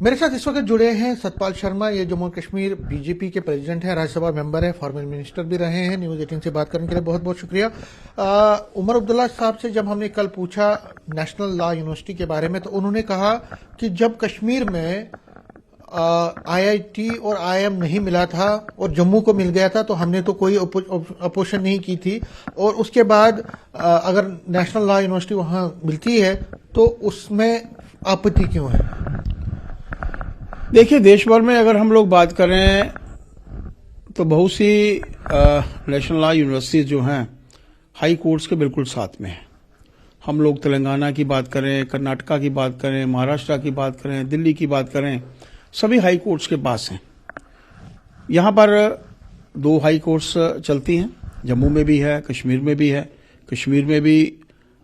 मेरे साथ इस वक्त जुड़े हैं सतपाल शर्मा। ये जम्मू और कश्मीर बीजेपी के प्रेसिडेंट हैं, राज्यसभा मेंबर हैं, फॉर्मर मिनिस्टर भी रहे हैं। न्यूज 18 से बात करने के लिए बहुत बहुत शुक्रिया। उमर अब्दुल्ला साहब से जब हमने कल पूछा नेशनल लॉ यूनिवर्सिटी के बारे में, तो उन्होंने कहा कि जब कश्मीर में आईआईटी और आईएम नहीं मिला था और जम्मू को मिल गया था तो हमने तो कोई अपोजिशन नहीं की थी, और उसके बाद अगर नेशनल लॉ यूनिवर्सिटी वहां मिलती है तो उसमें आपत्ति क्यों है? देखिए, देश भर में अगर हम लोग बात करें तो बहुत सी नेशनल लॉ यूनिवर्सिटीज जो हैं हाई कोर्ट्स के बिल्कुल साथ में हैं। हम लोग तेलंगाना की बात करें, कर्नाटका की बात करें, महाराष्ट्र की बात करें, दिल्ली की बात करें, सभी हाई कोर्ट्स के पास हैं। यहाँ पर 2 हाई कोर्ट्स चलती हैं, जम्मू में भी है, कश्मीर में भी है। कश्मीर में भी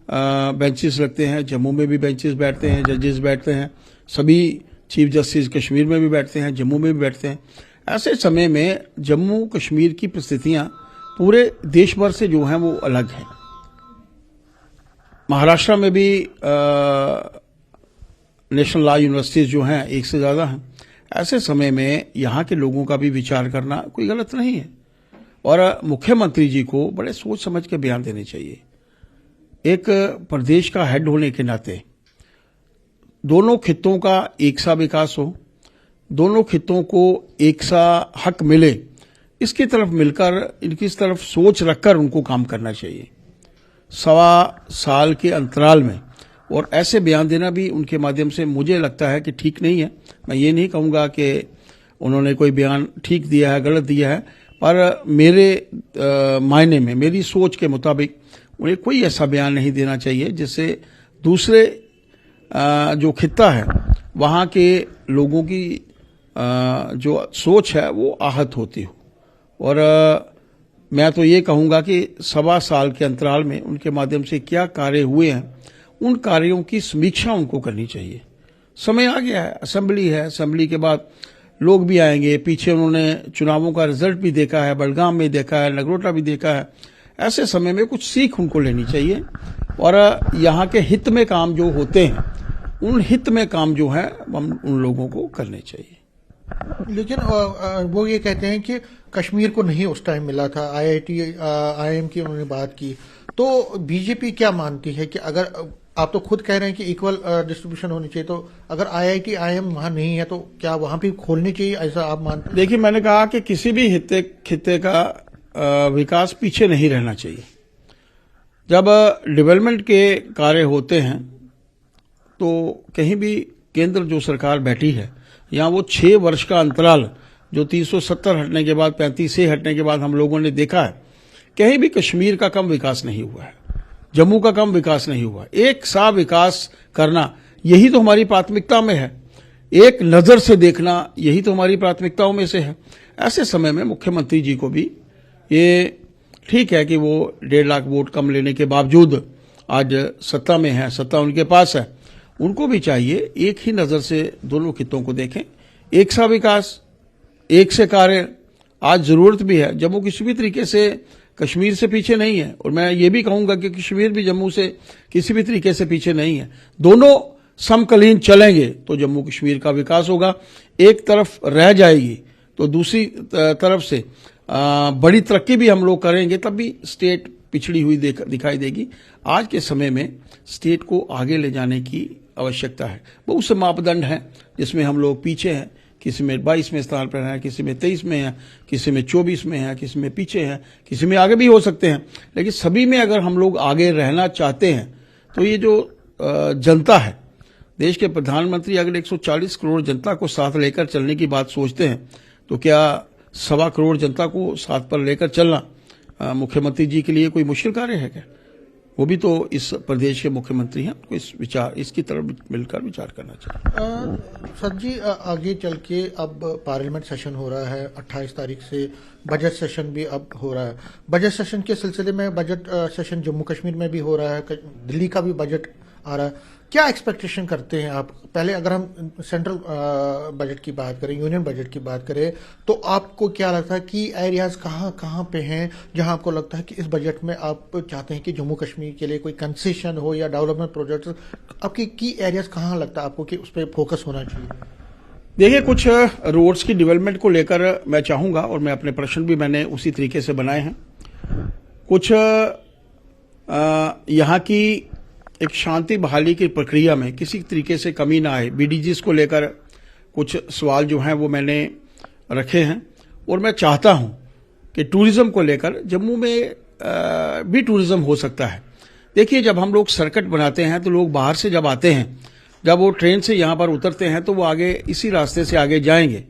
बेंचेस लगते हैं, जम्मू में भी बेंचेस बैठते हैं, जजेस बैठते हैं। सभी चीफ जस्टिस कश्मीर में भी बैठते हैं, जम्मू में भी बैठते हैं। ऐसे समय में जम्मू कश्मीर की परिस्थितियां पूरे देश भर से जो हैं वो अलग हैं। महाराष्ट्र में भी नेशनल लॉ यूनिवर्सिटीज जो हैं 1 से ज्यादा हैं। ऐसे समय में यहाँ के लोगों का भी विचार करना कोई गलत नहीं है, और मुख्यमंत्री जी को बड़े सोच समझ के बयान देने चाहिए। एक प्रदेश का हेड होने के नाते दोनों खित्तों का एक सा विकास हो, दोनों खित्तों को एक सा हक मिले, इसकी तरफ मिलकर, इनकी तरफ सोच रखकर उनको काम करना चाहिए। 1.25 साल के अंतराल में और ऐसे बयान देना भी उनके माध्यम से मुझे लगता है कि ठीक नहीं है। मैं ये नहीं कहूंगा कि उन्होंने कोई बयान ठीक दिया है, गलत दिया है, पर मेरे मायने में, मेरी सोच के मुताबिक उन्हें कोई ऐसा बयान नहीं देना चाहिए जिससे दूसरे जो खित्ता है वहां के लोगों की जो सोच है वो आहत होती हो। और मैं तो ये कहूंगा कि 1.25 साल के अंतराल में उनके माध्यम से क्या कार्य हुए हैं, उन कार्यों की समीक्षा उनको करनी चाहिए। समय आ गया है, असेंबली है, असेंबली के बाद लोग भी आएंगे। पीछे उन्होंने चुनावों का रिजल्ट भी देखा है, बड़गाम में देखा है, नगरोटा भी देखा है। ऐसे समय में कुछ सीख उनको लेनी चाहिए, और यहाँ के हित में काम जो होते हैं उन हित में काम जो है हम उन लोगों को करने चाहिए। लेकिन वो ये कहते हैं कि कश्मीर को नहीं उस टाइम मिला था, आईआईटी आईएम की उन्होंने बात की। तो बीजेपी क्या मानती है कि अगर आप तो खुद कह रहे हैं कि इक्वल डिस्ट्रीब्यूशन होनी चाहिए, तो अगर आईआईटी आईएम वहां नहीं है तो क्या वहां भी खोलनी चाहिए, ऐसा आप मानते हैं? देखिए, मैंने कहा कि किसी भी खित्ते का विकास पीछे नहीं रहना चाहिए। जब डेवलपमेंट के कार्य होते हैं तो कहीं भी केंद्र जो सरकार बैठी है, यहाँ वो 6 वर्ष का अंतराल जो 370 हटने के बाद, 35 हटने के बाद हम लोगों ने देखा है, कहीं भी कश्मीर का कम विकास नहीं हुआ है, जम्मू का कम विकास नहीं हुआ। एक सा विकास करना यही तो हमारी प्राथमिकता में है, एक नजर से देखना यही तो हमारी प्राथमिकताओं में से है। ऐसे समय में मुख्यमंत्री जी को भी ये ठीक है कि वो 1.5 लाख वोट कम लेने के बावजूद आज सत्ता में है, सत्ता उनके पास है। उनको भी चाहिए एक ही नजर से दोनों खित्तों को देखें, एक सा विकास, एक से कार्य। आज जरूरत भी है। जम्मू किसी भी तरीके से कश्मीर से पीछे नहीं है, और मैं ये भी कहूंगा कि कश्मीर भी जम्मू से किसी भी तरीके से पीछे नहीं है। दोनों समकालीन चलेंगे तो जम्मू कश्मीर का विकास होगा। एक तरफ रह जाएगी तो दूसरी तरफ से बड़ी तरक्की भी हम लोग करेंगे, तब भी स्टेट पिछड़ी हुई दिखाई देगी। आज के समय में स्टेट को आगे ले जाने की आवश्यकता है। बहुत से मापदंड हैं जिसमें हम लोग पीछे हैं, किसी में 22वें स्थान पर है, किसी में 23 में है, किसी में 24 में है, किसी में पीछे है, किसी में आगे भी हो सकते हैं। लेकिन सभी में अगर हम लोग आगे रहना चाहते हैं तो ये जो जनता है, देश के प्रधानमंत्री अगर 140 करोड़ जनता को साथ लेकर चलने की बात सोचते हैं तो क्या 1.25 करोड़ जनता को साथ पर लेकर चलना मुख्यमंत्री जी के लिए कोई मुश्किल कार्य है क्या? वो भी तो इस प्रदेश के मुख्यमंत्री हैं, उनको इसकी तरफ मिलकर विचार करना चाहिए। सर जी, आगे चल के अब पार्लियामेंट सेशन हो रहा है, 28 तारीख से बजट सेशन भी अब हो रहा है। बजट सेशन के सिलसिले में बजट सेशन जम्मू कश्मीर में भी हो रहा है, दिल्ली का भी बजट आ रहा है। क्या एक्सपेक्टेशन करते हैं आप? पहले अगर हम सेंट्रल बजट की बात करें, यूनियन बजट की बात करें, तो आपको क्या लगता है कि एरियाज कहाँ पे हैं जहां आपको लगता है कि इस बजट में आप चाहते हैं कि जम्मू कश्मीर के लिए कोई कंसेशन हो या डेवलपमेंट प्रोजेक्ट? आपकी की एरियाज कहाँ लगता है आपको कि उस पर फोकस होना चाहिए? देखिए, कुछ रोड्स की डेवलपमेंट को लेकर मैं चाहूंगा, और मैं अपने प्रश्न भी मैंने उसी तरीके से बनाए हैं। कुछ यहाँ की एक शांति बहाली की प्रक्रिया में किसी तरीके से कमी ना आए, बीडीजीज को लेकर कुछ सवाल जो हैं वो मैंने रखे हैं। और मैं चाहता हूं कि टूरिज्म को लेकर जम्मू में भी टूरिज्म हो सकता है। देखिए, जब हम लोग सर्किट बनाते हैं तो लोग बाहर से जब आते हैं, जब वो ट्रेन से यहाँ पर उतरते हैं तो वो आगे इसी रास्ते से आगे जाएंगे,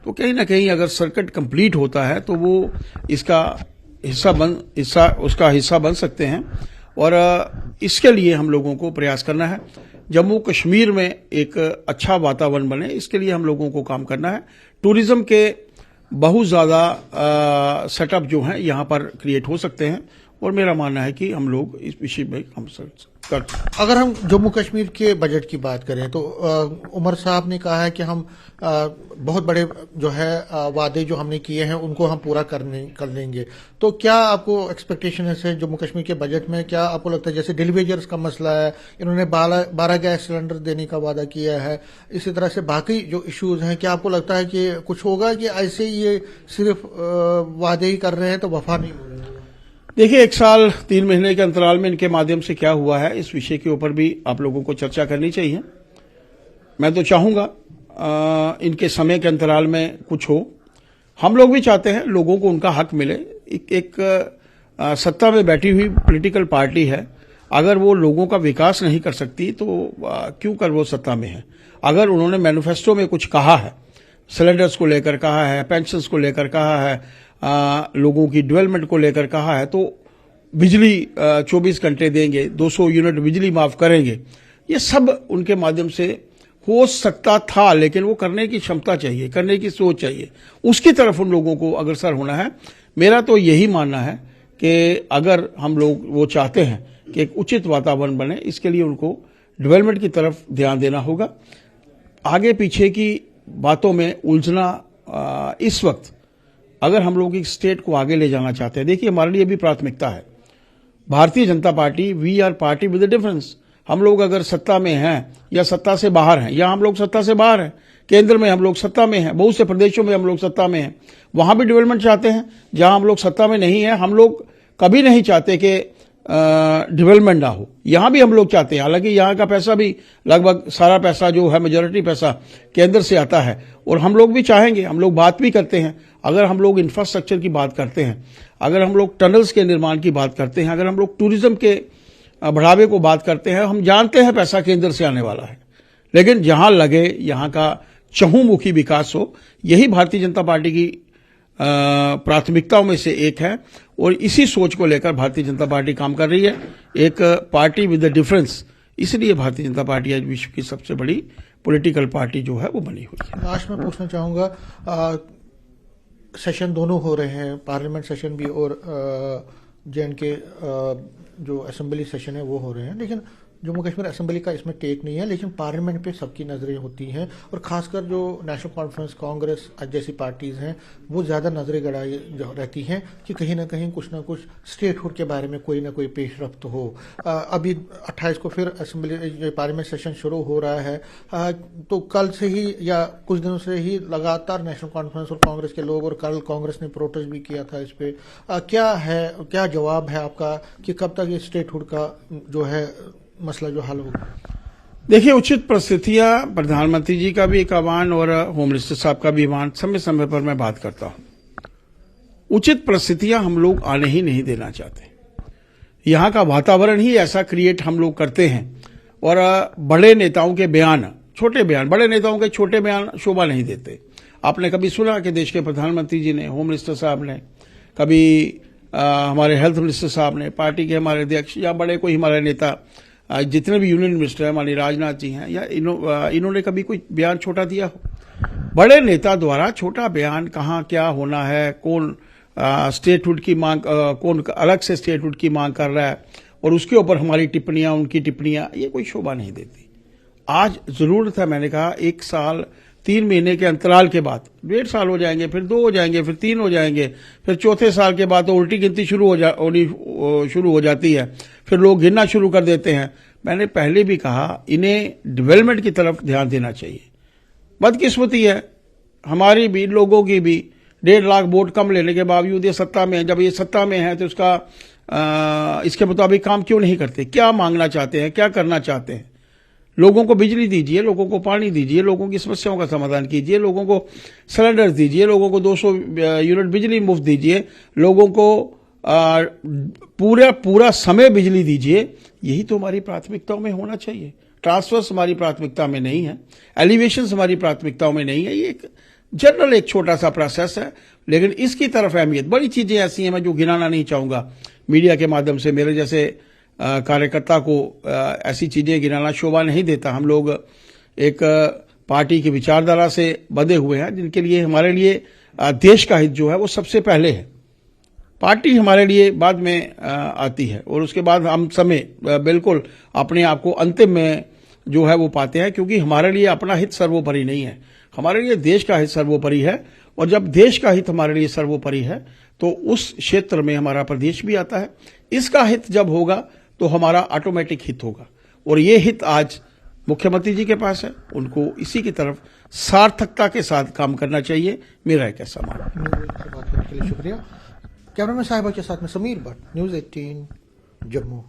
तो कहीं ना कहीं अगर सर्किट कंप्लीट होता है तो वो उसका हिस्सा बन सकते हैं। और इसके लिए हम लोगों को प्रयास करना है, जम्मू कश्मीर में एक अच्छा वातावरण बने, इसके लिए हम लोगों को काम करना है। टूरिज्म के बहुत ज्यादा सेटअप जो हैं यहाँ पर क्रिएट हो सकते हैं, और मेरा मानना है कि हम लोग इस विषय में हम कर। अगर हम जम्मू कश्मीर के बजट की बात करें तो उमर साहब ने कहा है कि हम बहुत बड़े जो है वादे जो हमने किए हैं उनको हम पूरा कर लेंगे। तो क्या आपको एक्सपेक्टेशन है जम्मू कश्मीर के बजट में? क्या आपको लगता है जैसे डेली वेजर्स का मसला है, इन्होंने 12 गैस सिलेंडर देने का वादा किया है, इसी तरह से बाकी जो इश्यूज हैं, क्या आपको लगता है कि कुछ होगा कि ऐसे ये सिर्फ वादे ही कर रहे हैं तो वफा नहीं हो रही है? देखिए, 1 साल 3 महीने के अंतराल में इनके माध्यम से क्या हुआ है, इस विषय के ऊपर भी आप लोगों को चर्चा करनी चाहिए। मैं तो चाहूंगा इनके समय के अंतराल में कुछ हो। हम लोग भी चाहते हैं लोगों को उनका हक मिले। एक सत्ता में बैठी हुई पॉलिटिकल पार्टी है, अगर वो लोगों का विकास नहीं कर सकती तो क्यों कर वो सत्ता में है? अगर उन्होंने मैनिफेस्टो में कुछ कहा है, सिलेंडर्स को लेकर कहा है, पेंशन्स को लेकर कहा है, लोगों की डेवलपमेंट को लेकर कहा है, तो बिजली 24 घंटे देंगे, 200 यूनिट बिजली माफ करेंगे, ये सब उनके माध्यम से हो सकता था, लेकिन वो करने की क्षमता चाहिए, करने की सोच चाहिए, उसकी तरफ उन लोगों को अग्रसर होना है। मेरा तो यही मानना है कि अगर हम लोग वो चाहते हैं कि एक उचित वातावरण बने, इसके लिए उनको डेवलपमेंट की तरफ ध्यान देना होगा। आगे पीछे की बातों में उलझना इस वक्त, अगर हम लोग इस स्टेट को आगे ले जाना चाहते हैं, देखिए हमारे लिए भी प्राथमिकता है Bharatiya Janata party, we are party with the difference. हम लोग अगर सत्ता में हैं या सत्ता से बाहर हैं, या हम लोग सत्ता से बाहर हैं, केंद्र में हम लोग सत्ता में हैं, बहुत से प्रदेशों में हम लोग सत्ता में हैं, वहां भी डेवलपमेंट चाहते हैं। जहां हम लोग सत्ता में नहीं है, हम लोग कभी नहीं चाहते कि डेवलपमेंट ना हो, यहां भी हम लोग चाहते हैं। हालांकि यहां का पैसा भी लगभग सारा पैसा जो है, मेजोरिटी पैसा केंद्र से आता है, और हम लोग भी चाहेंगे, हम लोग बात भी करते हैं। अगर हम लोग इंफ्रास्ट्रक्चर की बात करते हैं, अगर हम लोग टनल्स के निर्माण की बात करते हैं, अगर हम लोग टूरिज्म के बढ़ावे को बात करते हैं, हम जानते हैं पैसा केंद्र से आने वाला है, लेकिन जहां लगे यहां का चहुमुखी विकास हो, यही भारतीय जनता पार्टी की प्राथमिकताओं में से एक है। और इसी सोच को लेकर भारतीय जनता पार्टी काम कर रही है, एक पार्टी विद द डिफरेंस। इसलिए भारतीय जनता पार्टी आज विश्व की सबसे बड़ी पॉलिटिकल पार्टी जो है वो बनी हुई है। लास्ट में पूछना चाहूंगा, सेशन दोनों हो रहे हैं, पार्लियामेंट सेशन भी और जे.एंड.के जो असेंबली सेशन है वो हो रहे हैं, लेकिन जम्मू कश्मीर असेंबली का इसमें टेक नहीं है, लेकिन पार्लियामेंट पे सबकी नजरें होती हैं, और खासकर जो नेशनल कॉन्फ्रेंस, कांग्रेस जैसी पार्टीज हैं, वो ज्यादा नजरें गड़ाई रहती हैं कि कहीं ना कहीं कुछ ना कुछ स्टेटहुड के बारे में कोई ना कोई पेशरफ्त हो। अभी 28 को फिर असेंबली पार्लियामेंट सेशन शुरू हो रहा है, तो कल से ही या कुछ दिनों से ही लगातार नेशनल कॉन्फ्रेंस और कांग्रेस के लोग, और कल कांग्रेस ने प्रोटेस्ट भी किया था इस पे, क्या जवाब है आपका कि कब तक ये स्टेटहुड का जो है मसला जो हल होगा? देखिए, उचित परिस्थितियां, प्रधानमंत्री जी का भी एक आह्वान और होम मिनिस्टर साहब का भी आह्वान, समय समय पर मैं बात करता हूं। उचित परिस्थितियां हम लोग आने ही नहीं देना चाहते, यहां का वातावरण ही ऐसा क्रिएट हम लोग करते हैं, और बड़े नेताओं के बयान, छोटे बयान, बड़े नेताओं के छोटे बयान शोभा नहीं देते। आपने कभी सुना कि देश के प्रधानमंत्री जी ने, होम मिनिस्टर साहब ने, कभी हमारे हेल्थ मिनिस्टर साहब ने, पार्टी के हमारे अध्यक्ष या बड़े कोई हमारे नेता, जितने भी यूनियन मिनिस्टर हैं, माननीय राजनाथ जी हैं, या इन्होंने कभी कोई बयान छोटा दिया हो? बड़े नेता द्वारा छोटा बयान कहाँ क्या होना है, कौन स्टेटहुड की मांग, कौन अलग से स्टेटहुड की मांग कर रहा है, और उसके ऊपर हमारी टिप्पणियां, उनकी टिप्पणियां, ये कोई शोभा नहीं देती। आज जरूरत है, मैंने कहा 1 साल 3 महीने के अंतराल के बाद 1.5 साल हो जाएंगे, फिर 2 हो जाएंगे, फिर 3 हो जाएंगे, फिर चौथे साल के बाद तो उल्टी गिनती शुरू हो जाती है, फिर लोग गिनना शुरू कर देते हैं। मैंने पहले भी कहा, इन्हें डेवलपमेंट की तरफ ध्यान देना चाहिए। बदकिस्मती है हमारी भी, लोगों की भी। 1.5 लाख वोट कम लेने के बावजूद ये सत्ता में है। जब ये सत्ता में है तो इसके मुताबिक काम क्यों नहीं करते? क्या मांगना चाहते हैं, क्या करना चाहते हैं? लोगों को बिजली दीजिए, लोगों को पानी दीजिए, लोगों की समस्याओं का समाधान कीजिए, लोगों को सिलेंडर दीजिए, लोगों को 200 यूनिट बिजली मुफ्त दीजिए, लोगों को पूरा समय बिजली दीजिए। यही तो हमारी प्राथमिकताओं में होना चाहिए। ट्रांसफर्स हमारी प्राथमिकता में नहीं है, एलिवेशन हमारी प्राथमिकताओं में नहीं है। ये एक जनरल एक छोटा सा प्रोसेस है, लेकिन इसकी तरफ अहमियत, बड़ी चीजें ऐसी हैं मैं जो गिनाना नहीं चाहूंगा मीडिया के माध्यम से। मेरे जैसे कार्यकर्ता को ऐसी चीजें गिनाना शोभा नहीं देता। हम लोग एक पार्टी की विचारधारा से बंधे हुए हैं, जिनके लिए हमारे लिए देश का हित जो है वो सबसे पहले है। पार्टी हमारे लिए बाद में आती है और उसके बाद हम समय बिल्कुल अपने आप को अंतिम में जो है वो पाते हैं, क्योंकि हमारे लिए अपना हित सर्वोपरि नहीं है, हमारे लिए देश का हित सर्वोपरि है। और जब देश का हित हमारे लिए सर्वोपरि है तो उस क्षेत्र में हमारा प्रदेश भी आता है। इसका हित जब होगा तो हमारा ऑटोमेटिक हित होगा, और ये हित आज मुख्यमंत्री जी के पास है। उनको इसी की तरफ सार्थकता के साथ काम करना चाहिए, मेरा एक ऐसा मानना है। बात करने के लिए शुक्रिया। कैमरामैन साहिबा के साथ में समीर भट्ट, न्यूज़ 18 जम्मू।